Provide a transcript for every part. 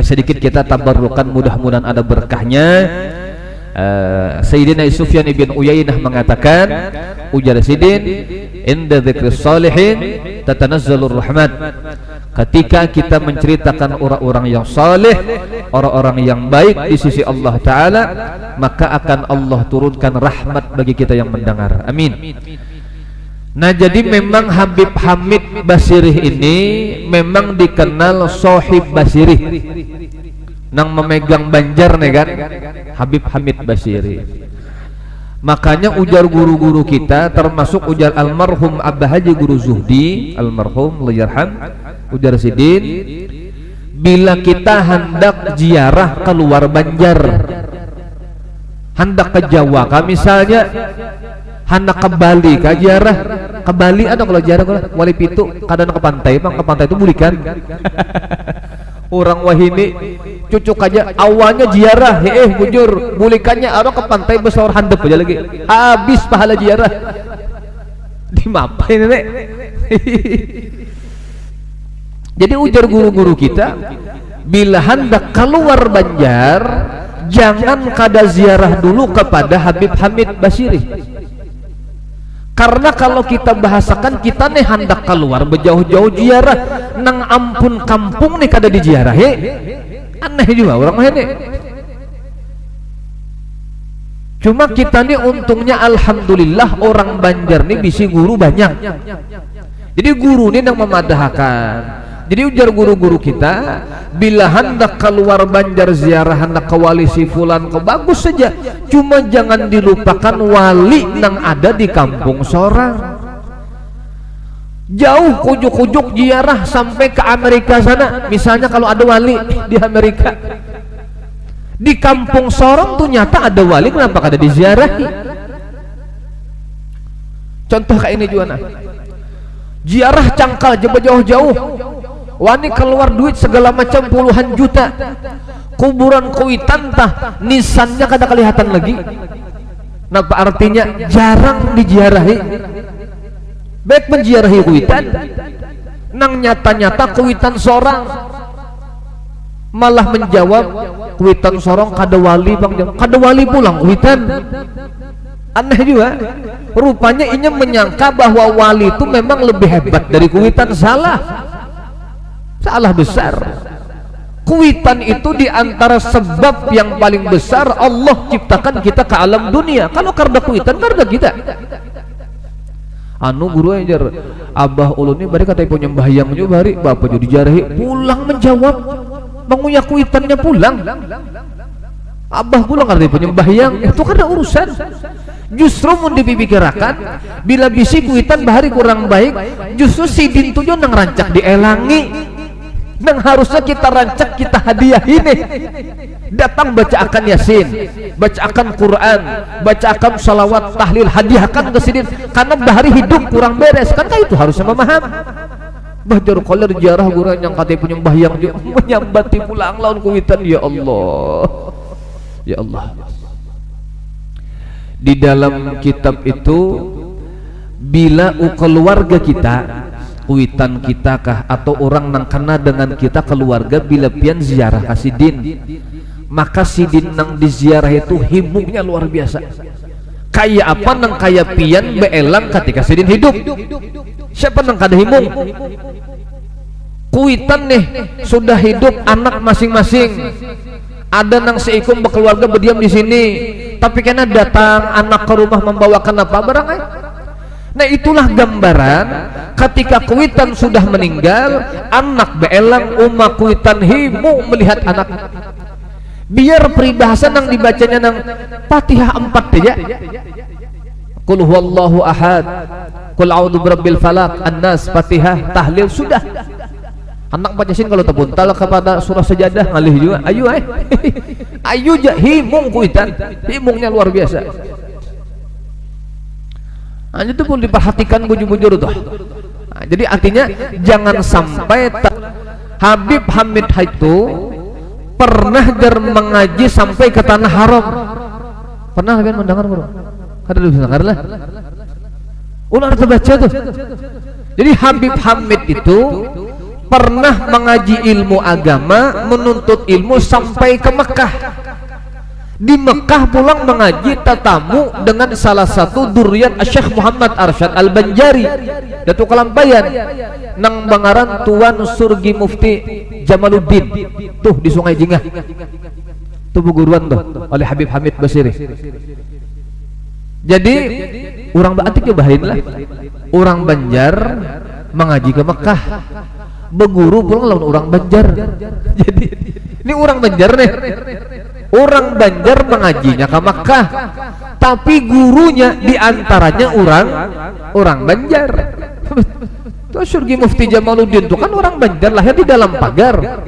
sedikit kita tabarrukan, mudah-mudahan ada berkahnya. Sayyidina Sufyan ibn Uyainah mengatakan, ujar Sidin, inda dzikris salihin tatanazzalur rahmat. Ketika kita menceritakan orang-orang yang saleh, orang-orang yang baik di sisi Allah Ta'ala, maka akan Allah turunkan rahmat bagi kita yang mendengar. Amin. Nah, jadi memang Habib Hamid Basirih ini memang dikenal Sohib Basirih, nang memegang Banjar nih kan, Habib Hamid Basirih. Makanya ujar guru-guru kita, termasuk ujar almarhum Abah Haji Guru Zuhdi almarhum Allahyarham, ujar Sidin, bila kita hendak ziarah keluar Banjar, hendak ke Jawa, misalnya hendak ke Bali, ke ziarah ke Bali, ada kalau ziarah ke Wali Pitu, kadang ke pantai, bang, ke pantai itu bulikan. Orang wahini cucuk aja awalnya ziarah, bujur bulikannya orang ke pantai besar handep aja lagi, habis pahala ziarah. Dimapain nek. Jadi ujar guru-guru kita, bila hendak keluar Banjar, jangan kada ziarah dulu kepada Habib Hamid Basirih. Karena kalau kita bahasakan, kita nih hendak keluar berjauh-jauh ziarah nang ampun kampung nih kada diziarahi, aneh juga orang ini. Cuma kita nih untungnya alhamdulillah orang Banjar nih bisi guru banyak. Jadi guru nih yang memadahkan. Jadi ujar guru-guru kita, bila hendak keluar Banjar ziarah, hendak ke wali si fulan, ke bagus saja, cuma jangan dilupakan wali yang ada di kampung sorang. Jauh kujuk-kujuk ziarah sampai ke Amerika sana, misalnya kalau ada wali di Amerika, di kampung sorang tuh nyata ada wali, kenapa kada diziarahi? Contoh kayak ini juga, nah, ziarah Cangkal jauh-jauh, wani keluar duit segala macam puluhan juta, kuburan Kuitan tah nisannya kada kelihatan lagi. Napa artinya jarang diziarahi. Baik menziarahi Kuitan, nang nyata-nyata Kuitan sorang, malah menjawab Kuitan sorong kada wali bang, kada wali pulang Kuitan. Aneh juga, rupanya ini menyangka bahwa wali itu memang lebih hebat dari Kuitan. Salah besar. Kuitan itu diantara sebab yang paling besar Allah ciptakan kita ke alam dunia. Kalau karena Kuitan, karena kita. Anu guru ajar Abah ulun ini bari kata punya mbahyang juga bari bapak jadi jarahi pulang menjawab menguyak Kuitannya pulang. Abah pulang karena punya mbahyang, itu karena urusan. Justru mau dipikirkan bila bisi Kuitan bahari kurang baik, justru sidin tujuh nang rancak dielangi, nang harusnya kita rancak, kita hadiah ini. Datang bacakan Yasin, bacakan Quran, bacakan salawat, tahlil, hadiahkan ke sidin, karena bahari hidup kurang beres kan, itu harusnya memaham. Bahjar koler jarah gurang yang katanya punya mbahyang menyambati pulang lawan Kuitan. Ya Allah, ya Allah. Di dalam kitab itu, bila keluarga kita, Kuitan kita kah, atau orang nang kena dengan kita keluarga, bila pian ziarah ke sidin, maka sidin nang diziarah itu himungnya luar biasa. Kayak apa nang kayak pian beelang ketika sidin hidup. Siapa nang kada himung? Kuitan nih sudah hidup anak masing-masing, ada nang seikum berkeluarga berdiam di sini, tapi karena datang anak ke rumah membawakan apa barang. Nah itulah gambaran ketika Kuitan sudah meninggal, anak beelang umat Kuitan himu melihat anak. Biar peribahasa nang dibacanya nang Fatihah 4 saja, Qul huwallahu ahad, Qul a'udzu birabbil falaq, An-Nas, Fatihah, tahlil sudah. Anak bacasin kalau terbuntal kepada surah Sajadah ngalih juga. Ayu ayu himung Kuitan, himungnya luar biasa. Nah, itu pun diperhatikan bujur-bujur tuh. Nah, jadi artinya jangan sampai Habib Hamid itu pernah mengaji sampai ke tanah haram. Pernah kalian mendengar bro? Kada bisa lah. Ular terbaca tuh. Jadi Habib Hamid itu pernah mengaji ilmu agama, menuntut ilmu sampai ke Mekah. Di Mekah pulang mengaji tatamu dengan salah satu duriat Syekh Muhammad Arsyad Al-Banjari, Datuk Kelampayan, nang bangaran Tuan Surgi Mufti Jamaluddin tuh di Sungai Jingah. Tuh guruan tuh oleh Habib Hamid Basiri. Jadi orang Batik cobain lah, orang Banjar mengaji ke Mekah, beguru pulang lawan orang Banjar. Jadi ini orang Banjar nih, orang Banjar mengajinya ke Mekah, tapi gurunya diantaranya orang Banjar. Tuh Surgi Mufti Jamaluddin itu kan orang Banjar, lahir di dalam pagar,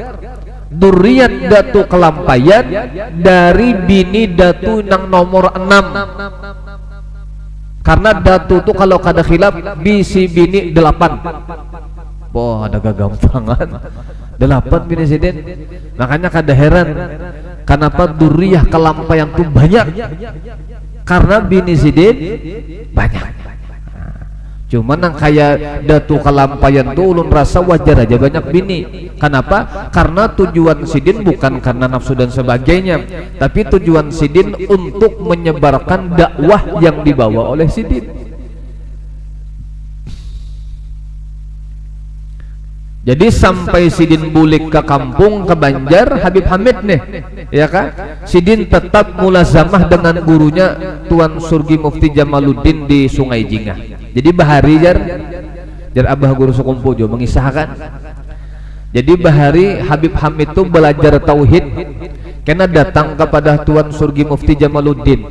duriat Datu Kelampayan dari bini Datu nang nomor 6. Karena Datu tuh kalau kada khilaf bisi bini 8. Wah, ada gagampangan 8 bini sidin. Makanya kada heran kenapa duriyah Kelampayan tuh banyak, karena bini sidin banyak. Cuman yang kayak Datu Kelampayan tuh ulun rasa wajar aja banyak bini. Kenapa? Karena tujuan sidin bukan karena nafsu dan sebagainya, tapi tujuan sidin untuk menyebarkan dakwah yang dibawa oleh sidin. Jadi sampai sidin bulik ke kampung, ke Banjar, Habib Hamid nih, ya kan? Sidin tetap mulazamah dengan gurunya Tuan Surgi Mufti Jamaluddin di Sungai Jingah. Jadi bahari jar abah guru Sukumpu jo mengisahkan. Jadi bahari Habib Hamid itu belajar tauhid, karena datang kepada Tuan Surgi Mufti Jamaluddin.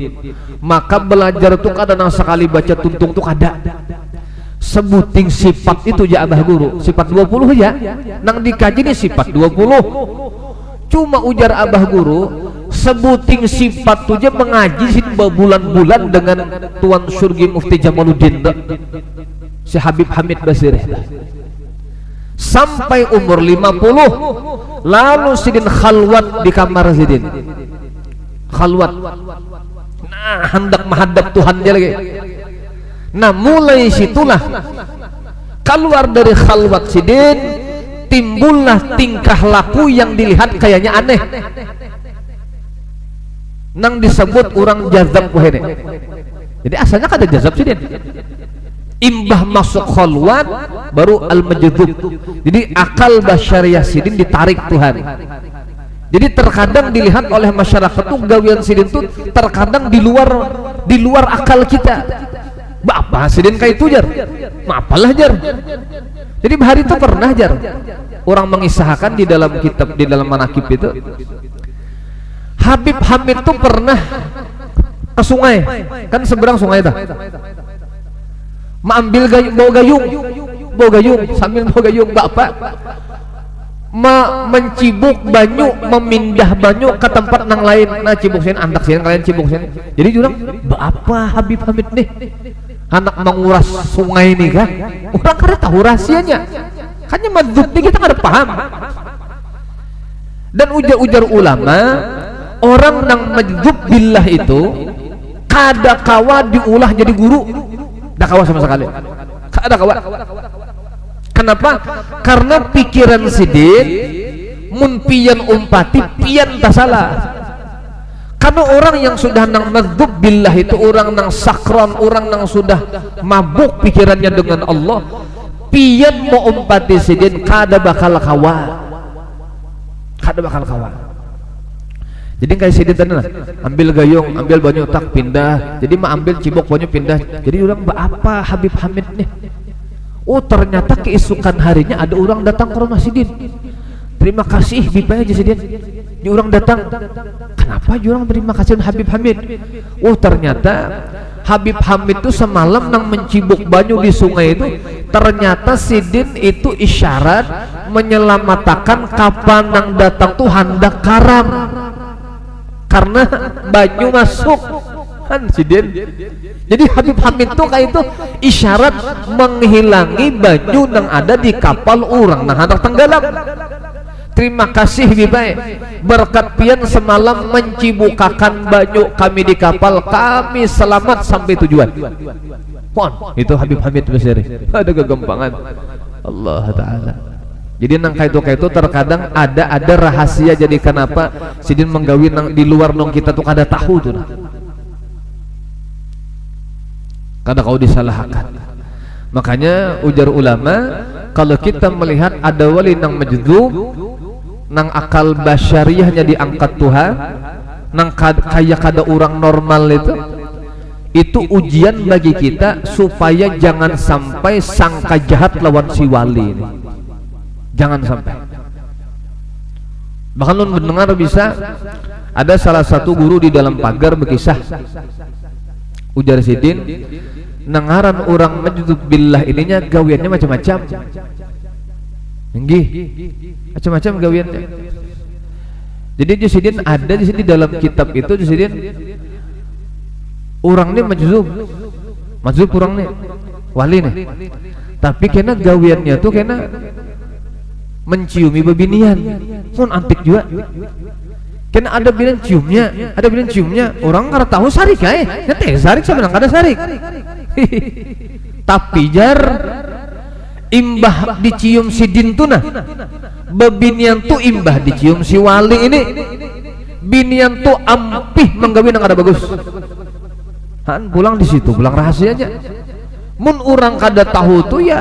Maka belajar tuh kada nang sekali baca tuntung tuh kada. Sebuting sifat itu ya abah guru, sifat 20 ya, nang dikaji nih sifat 20. Cuma ujar abah guru, sebuting sifat tuh aja mengaji berbulan-bulan dengan Tuan Surgi Mufti Jamaluddin si Habib Hamid Basiri sampai umur 50. Lalu sidin khalwat di kamar sidin, khalwat, nah hendak menghadap Tuhan dia lagi. Nah mulai situlah keluar dari khalwat sidin, timbullah tingkah laku yang dilihat kayaknya aneh, nang disebut orang jazab kuhene. Jadi asalnya kada jazab sidin, imbah masuk khalwat baru al-majdub. Jadi akal basyariah sidin ditarik Tuhan. Jadi terkadang dilihat oleh masyarakat tuh gawian sidin tuh terkadang di luar akal kita. Bapak sidin kayak itu jar, mapalah jar. Jadi hari itu pernah jar, orang mengisahkan di dalam kitab, di dalam manakib itu, Habib Hamid tuh pernah ke sungai, kan seberang sungai dah, mengambil bawa gayung, sambil bawa gayung bapak mencibuk banyu, memindah banyu ke tempat nang lain. Nah cibuk sini, antak sini, kalian cibuk sini. Jadi jurang, apa Habib Hamid nih anak menguras sungai ini kan? Orang kada tahu rahasianya. Hanya madzub nih kita kada paham. Dan ujar-ujar ulama, orang nang madzub billah itu kada kawa diulah jadi guru, kada kawa sama sekali. Kada kawa. Kenapa? Karena pikiran sidin mun pian umpati pian tak salah. Karena orang yang sudah nang madzub billah itu orang nang sakron, orang nang sudah mabuk pikirannya dengan Allah, pian mau umpati sidin kada bakal kawa, kada bakal kawa. Jadi kayak sidin tadi lah, ambil gayung, ambil banyu tak pindah. Jadi mah ambil cibok banyu pindah. Jadi orang apa Habib Hamid nih? Oh ternyata keesokan harinya ada orang datang ke rumah sidin. Terima kasih bipaya aja sidin. Di orang datang. Kenapa orang terima kasih Habib Hamid? Oh ternyata Habib Hamid itu semalam nang mencibuk banyu di sungai itu, ternyata sidin itu isyarat menyelamatkan kapan nang datang tuh hendak karam. Karena banyu masuk kan sidin. Jadi Habib Hamid tuh kayak itu isyarat menghilangi banyu yang ada di kapal orang nah hendak tenggelam. Terima kasih bibai, berkat pian semalam mencibukakan banyu kami di kapal, kami selamat sampai tujuan. Pon itu Habib Hamid Basiri. Ada kegampangan Allah Ta'ala. Jadi nang kaitu terkadang ada rahasia, jadi kenapa sidin menggawi nang di luar nong kita tuh kada tahu tuh nah. Kada kau disalahkan. Makanya ujar ulama, kalau kita melihat ada wali nang majdzub, nang akal basyariahnya diangkat Tuhan, nang kayak kada orang normal itu ujian bagi kita supaya jangan sampai sangka jahat lawan si wali ini. Jangan sampai. Bahkan lu mendengar bisa ada salah satu guru di dalam pagar berkisah, ujar sidin, nangaran orang majdzub billah ininya gawiannya macam-macam. Nggih, macam-macam gawiannya. Jadi sidin ada di sini dalam kitab itu sidin orang ini majdzub orang nih wali nih. Tapi kena gawiannya tuh kena menciumi bebinian, pun antik juga. Kena ada bilang ciumnya, orang nggak tahu sarik ya teh sarik sebenarnya kada sarik. Tapi jar imbah dicium sidin tuh nah, bebinian tuh imbah dicium si wali ini, binian tuh ampih menggawi nang kada bagus. Han pulang di situ, pulang rahasianya. Mun orang kada tahu tuh ya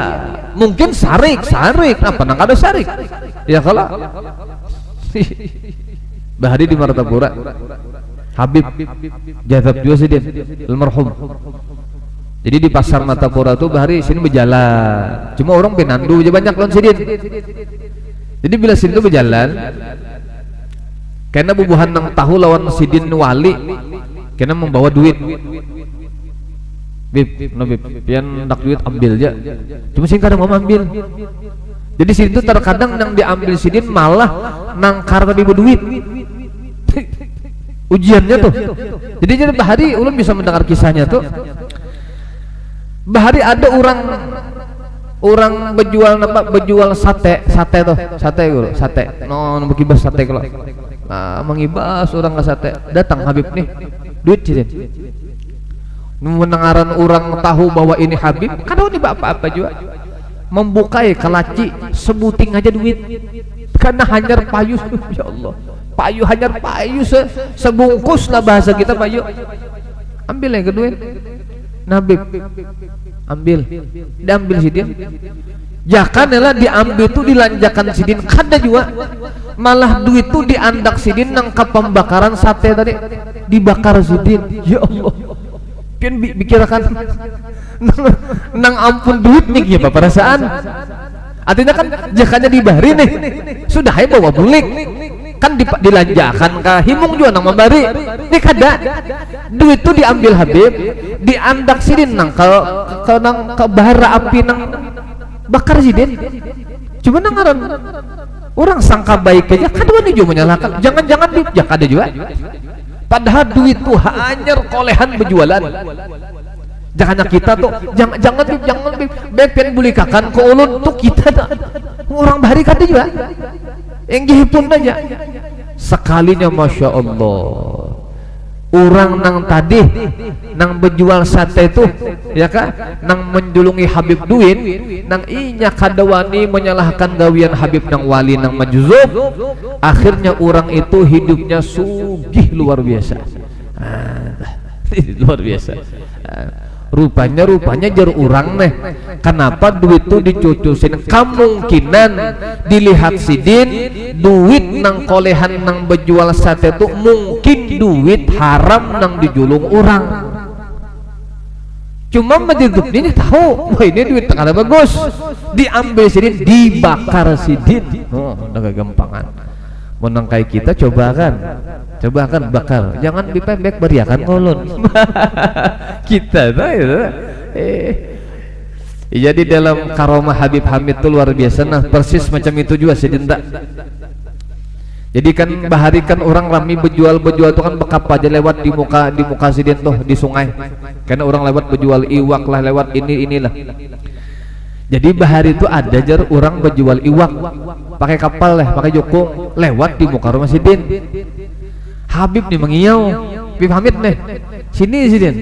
mungkin sarik apa nang kada sarik ya kalau bahari di Martapura Habib jazab juga sidin almarhum. Jadi di pasar Martapura tuh bahari sini berjalan, cuma orang penandu aja banyak lawan sidin. Jadi bila sidin tuh berjalan karena bubuhan nang tahu lawan sidin wali karena membawa duit. Bib, pian nak duit ambil aja. Cuma sih kadang mau ambil. Jadi sidin itu terkadang nang diambil sidin malah nang karena bibu duit. Ujiannya tuh. Jadi bahari ulun bisa mendengar kisahnya tuh. Bahari ada orang berjual sate tuh, sate. No, bekibas sate kalau. Nah, mengibas orang ke sate. Datang Habib nih. Duit sidin. Mendengaran orang tahu bahwa ini Habib, kadang ini apa-apa juga membukai kelaci sebuting aja duit karena hanyar payu. Ya Allah, payu hanyar payu sebungkus lah bahasa kita payu. Ambil yang kedua Nabib, ambil diambil sidin jakan lah diambil tuh dilanjakan sidin kada juga malah duit tuh diandak sidin nang ke pembakaran sate tadi dibakar sidin. Ya Allah, pian bicarakan nang ampun duit nih ya perasaan. Artinya kan jakanya dibari nih sudah hai bawa bulik kan dilanjakan ke himung juga nang membari nih kada duit tuh diambil Habib diandak sidin nang ke bara api nang bakar sidin. Cuma nang ngaran orang sangka baik aja kadang nih juga menyalahkan jangan jak ada juga. Padahal duit tuh hanya kolehan berjualan. Jangan kita tuh jangan baik pengen bulikakan ke ulun tuh kita tuh orang bahari kada juga. Enggih pun aja. Sekalinya Masya Allah. Orang nang tadi nang berjual sate itu ya kan nang menjulungi Habib duit nang inya kadawani menyalahkan gawian Habib nang wali nang majdzub, akhirnya orang itu hidupnya sugih luar biasa. Luar biasa. Rupanya jar orang nih kenapa duit itu dicucusin, kemungkinan dilihat sidin duit nang kolehan nang berjual sate itu mungkin duit haram nang dijulung orang. Cuma majdzub ini tahu wah ini duit kada bagus, diambil sidin dibakar sidin. Oh udah kegampangan. Menang kayak kita coba kan bakar, jangan dipembek beriakan kolon. Kita jadi dalam karomah Habib Hamid itu luar biasa. Nah persis macam itu juga sidin tak. Jadi kan bahari kan orang rami berjual tuh kan bekap aja lewat di muka sidin tuh di sungai. Karena orang lewat berjual iwak lah, lewat inilah. Jadi bahari itu ada jar orang berjual iwak pakai kapal pakai jokong lewat di muka rumah sidin. Habib nih mengiau, Habib Hamid nih sini sidin.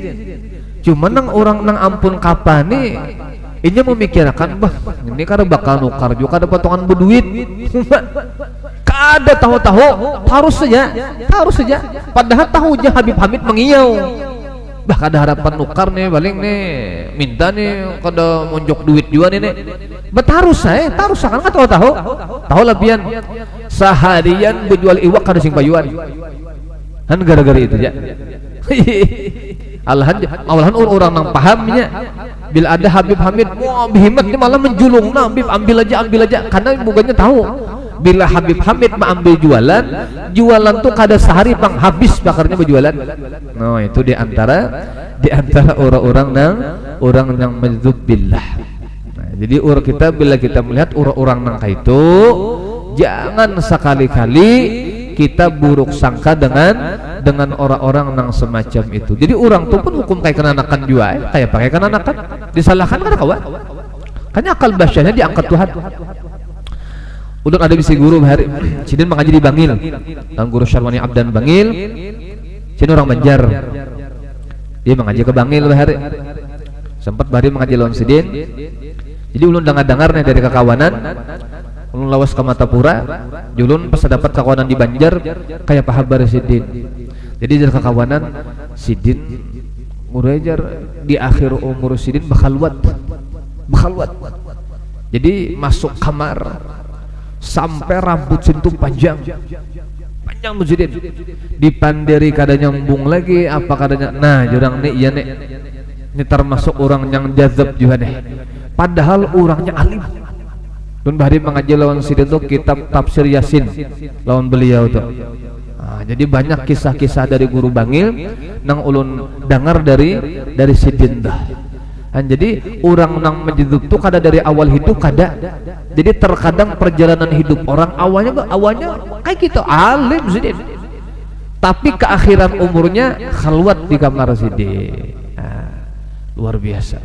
Cuma nang orang nang ampun kapan nih Inya memikirkan bah ini kada bakal nukar juga ada potongan berduit. Kada tahu-tahu harus saja padahal tahu aja Habib Hamid mengiau bah kada harapan nukar nih paling nih minta nih kada monjok duit juga nih betarus saya tarus kan tahu lebihan seharian berjual iwak kada sing payuan kan gara-gara itu ya. Alahan orang nang pahamnya bila ada Habib Hamid wah bihimat ini malah menjulung nah Habib ambil aja karena bukannya tahu bila Habib Hamid mengambil jualan tuh kada sehari bang habis bakarnya berjualan. No itu diantara orang yang menzubillah. Nah, jadi kita bila kita melihat orang nang itu jangan sekali-kali kita buruk sangka dengan orang-orang nang semacam itu. Jadi orang tuh pun hukum kayak kenanakan juga kayak pakai kenanakan disalahkan kan kawan kayaknya akal basyanya diangkat Tuhan. Udah ada bisi guru hari sidin mengaji di Bangil dan guru Syarwani Abdan Bangil sidin orang Banjar dia mengaji ke Bangil hari sempat bahari mengaji lawan sidin jadi ulun dengar nih dari kekawanan ulun lawas ke Matapura julun pas dapat kekawanan di Banjar kayak pahabar sidin jadi dari kekawanan sidin murajar di akhir umur sidin bakhalwat jadi masuk kamar sampai rambut sentuh panjang mujidin dipandiri kada nyambung lagi apa kadanya nah jurang nih iya nih ini termasuk orang yang jazab juga nih padahal orangnya alim dan bahari mengaji lawan sidin tuh kitab tafsir Yasin lawan beliau tuh nah, jadi banyak kisah-kisah dari guru Bangil nang ulun dengar dari sidin dah. Jadi orang nang menjiduk tuh kada dari awal hidup kada. Jadi terkadang perjalanan hidup orang awalnya kayak gitu alim sidin. Tapi keakhiran umurnya khalwat di kamar sidin. Nah, luar biasa.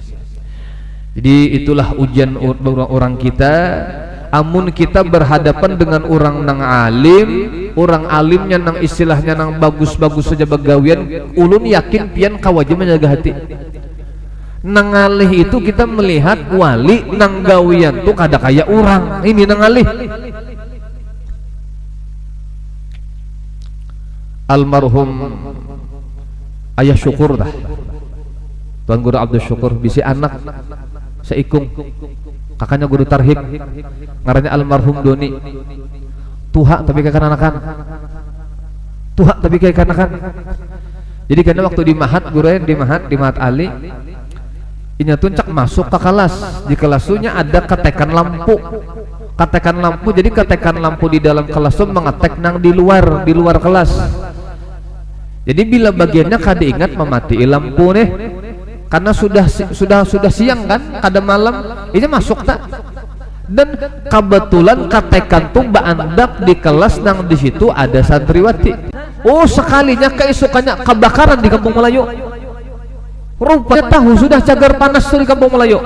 Jadi itulah ujian orang kita. Amun kita berhadapan dengan orang nang alim, orang alimnya nang istilahnya nang bagus-bagus saja begawian, ulun yakin pian kawajib menjaga hati. Nangalih itu kita melihat wali nanggawian tuh kada kayak orang ini nangalih almarhum Ayah Syukur dah Tuan Guru Abdul Syukur bisi anak seikung kakaknya Guru Tarhib ngarannya almarhum Doni tuha tapi kayak kanakan jadi karena waktu di Mahat Guru di Mahat Ali inya tuncak masuk ke kelas di kelasnya ada ketekan lampu jadi ketekan lampu di dalam kelas itu mengetek nang di luar kelas jadi bila bagiannya kada ingat memati lampu nih karena sudah siang kan kada malam ini masuk tak dan kebetulan ketekan tuh baandak di kelas nang di situ ada santriwati oh sekalinya keisukannya kebakaran di Kampung Melayu rupanya tahu sudah cagar panas di Kampung Melayu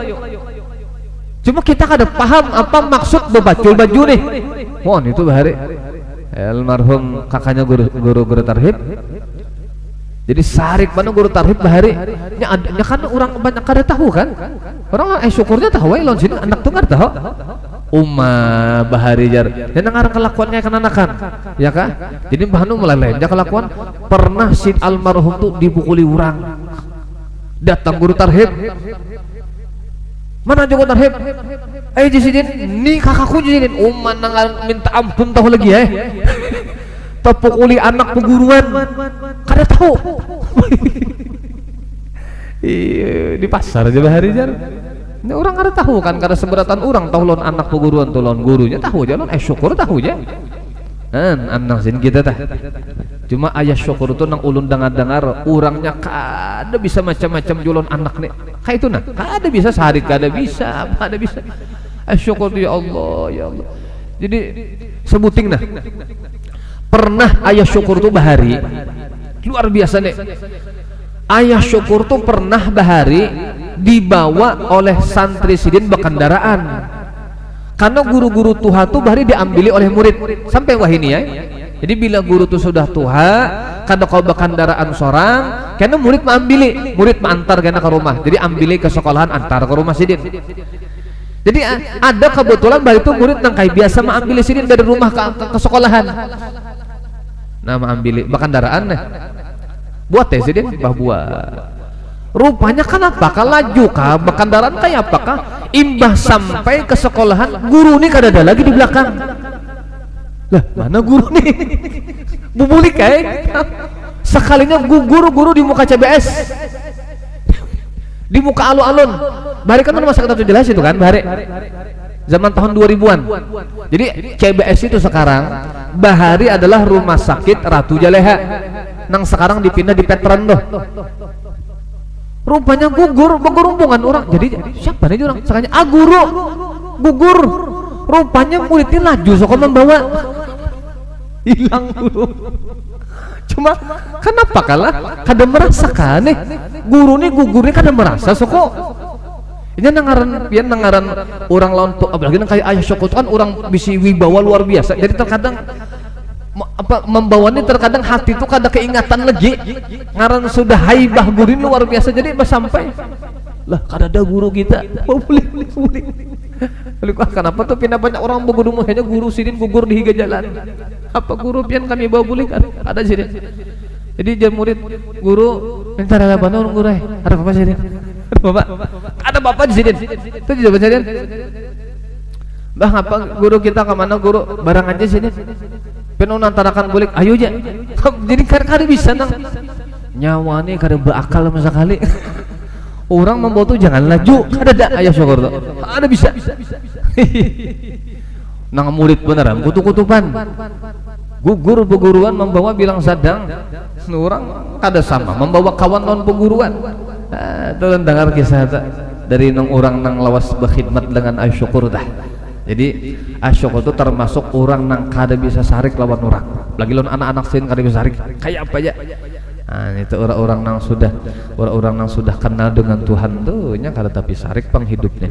cuma kita kada paham apa maksud bebacul baju nih mohon itu bahari almarhum kakaknya guru Tarhib jadi sarik mana Guru Tarhib bahari nya kan orang banyak kada tahu kan orang syukurnya tahu lawan sini anak tuh kada tahu bahari jar dan ngarang kelakuan kayak kenanakan ya kah jadi bahanu meleleh kelakuan pernah si almarhum tuh dipukuli orang datang Guru Tarhib mana Guru Tarhib jisidin nih kakakku jisidin nang minta ampun tahu lagi tepukuli anak peguruan kada tahu di pasar aja bahari jar ini orang kada tahu kan kada seberatan orang tahu lon anak peguruan tuh lon gurunya tahu aja lon syukur tahu aja anak sin kita tah cuma Ayah Syukur itu nang ulun dengar orangnya kada bisa macam-macam julon anak nih kayak itu nah kada bisa sehari kada bisa Syukur ya Allah jadi sebuting nah pernah Ayah Syukur tuh bahari luar biasa nih Ayah Syukur tuh pernah bahari dibawa oleh santri sidin berkendaraan karena guru-guru tuha tuh bahari diambil oleh murid sampai wah ini ya jadi bila guru tuh sudah tuha kada kau kendaraan sorang karena murid maambili murid maantar kena ke rumah jadi ambili ke sekolahan antar ke rumah sidin jadi ada kebetulan bahwa itu murid nang kayak biasa maambili sidin dari rumah ke sekolahan nah maambili kendaraan buat teh sidin buat rupanya kan apakah laju kah kendaraan kayak apakah imbah sampai ke sekolahan guru ini kada ada lagi di belakang lah mana guru nih bubulik kayak sekalinya guru di muka CBS di muka alun-alun bahari kan masa kita jelas itu kan bahari zaman tahun 2000-an jadi CBS itu sekarang bahari adalah rumah sakit Ratu Jaleha nang sekarang dipindah di Petron doh rupanya bergerumpungan orang jadi siapa nih orang sekalinya guru gugur rupanya muridnya laju sok membawa hilang guru cuma kenapa kalah kada merasakan nih guru nih gugurnya kada merasa soko ini nangaran orang lawan apalagi nang kayak ayah soko kan orang bisa wibawa luar biasa jadi terkadang membawa ini terkadang hati itu kada keingatan lagi ngaran sudah haibah guru luar biasa jadi sampai lah kada ada guru kita boleh kenapa tuh pindah banyak orang berguru hanya guru sidin gugur di higa jalan apa guru pian kami bawa boleh kan ada sidin jadi jam murid guru minta ada apa orang guru ada apa sidin ada bapak di sidin itu jawab sidin bah apa guru kita kemana guru barang aja sidin penuh nantarakan boleh ayo aja jadi kada bisa nang nyawa nih kada berakal sama sekali orang membawa tuh jangan laju kada ada ayah syukur tuh ada bisa nang murid beneran kutu-kutupan gugur peguruan membawa bilang sadang orang kada sama membawa kawan non peguruan tolong dengar kisah dari nang orang nang lawas berkhidmat dengan ayah syukur dah jadi asyok itu termasuk orang nang kada bisa sarik lawan orang lagi lawan anak-anak sin kada bisa sarik kayak apa aja itu orang-orang nang sudah kenal dengan Tuhan tuh nya kada tapi sarik penghidupnya